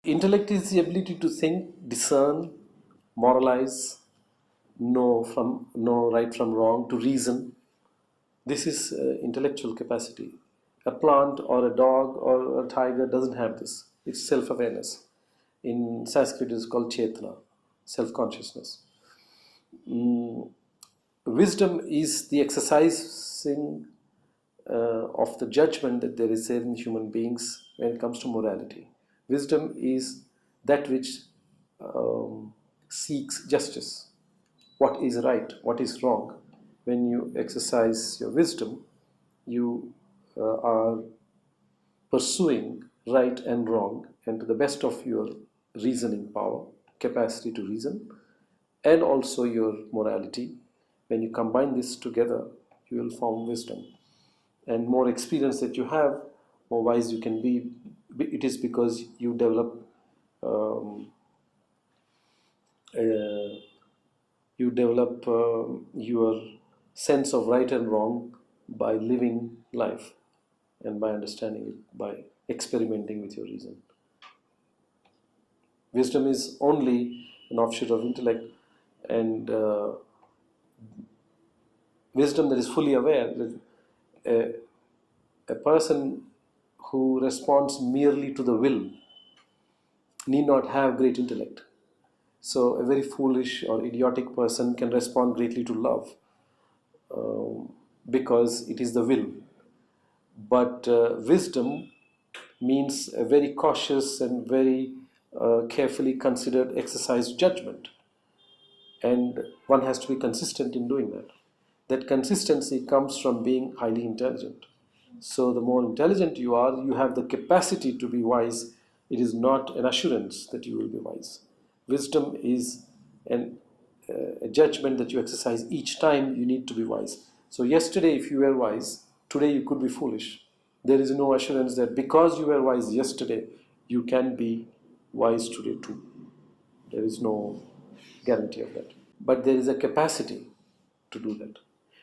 Intellect is the ability to think, discern, moralize, know right from wrong, to reason. This is intellectual capacity. A plant or a dog or a tiger doesn't have this. It's self-awareness. In Sanskrit, it is called chetana, self-consciousness. Wisdom is the exercising of the judgment that there is there in human beings when it comes to morality. Wisdom is that which seeks justice. What is right, what is wrong. When you exercise your wisdom, you are pursuing right and wrong, and to the best of your reasoning power, capacity to reason, and also your morality. When you combine this together, you will form wisdom. And more experience that you have, more wise you can be. It is because you develop your sense of right and wrong by living life and by understanding it, by experimenting with your reason. Wisdom is only an offshoot of intellect, and wisdom that is fully aware. A person who responds merely to the will need not have great intellect. So a very foolish or idiotic person can respond greatly to love because it is the will. But wisdom means a very cautious and very carefully considered exercised judgment. And one has to be consistent in doing that. That consistency comes from being highly intelligent. So the more intelligent you are, you have the capacity to be wise. It is not an assurance that you will be wise. Wisdom is a judgment that you exercise each time you need to be wise. So yesterday if you were wise, today you could be foolish. There is no assurance that because you were wise yesterday, you can be wise today too. There is no guarantee of that. But there is a capacity to do that.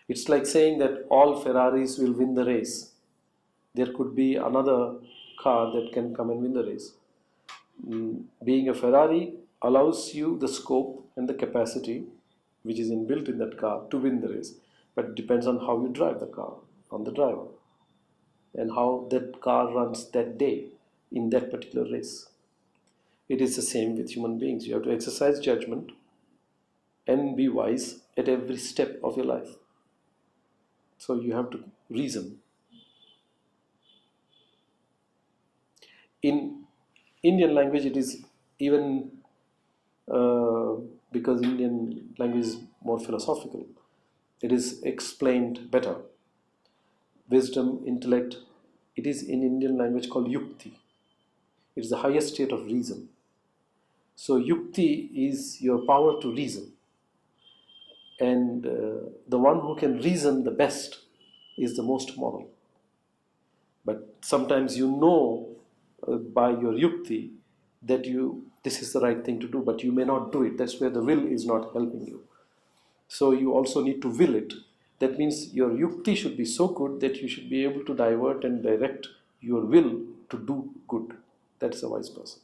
It's like saying that all Ferraris will win the race. There could be another car that can come and win the race. Being a Ferrari allows you the scope and the capacity which is inbuilt in that car to win the race. But it depends on how you drive the car, on the driver, and how that car runs that day in that particular race. It is the same with human beings. You have to exercise judgment and be wise at every step of your life. So you have to reason. In Indian language, it is even because Indian language is more philosophical, it is explained better. Wisdom, intellect, it is in Indian language called yukti. It is the highest state of reason. So yukti is your power to reason. And the one who can reason the best is the most moral. But sometimes you know by your yukti that this is the right thing to do, but you may not do it. That's where the will is not helping you. So you also need to will it. That means your yukti should be so good that you should be able to divert and direct your will to do good. That's a wise person.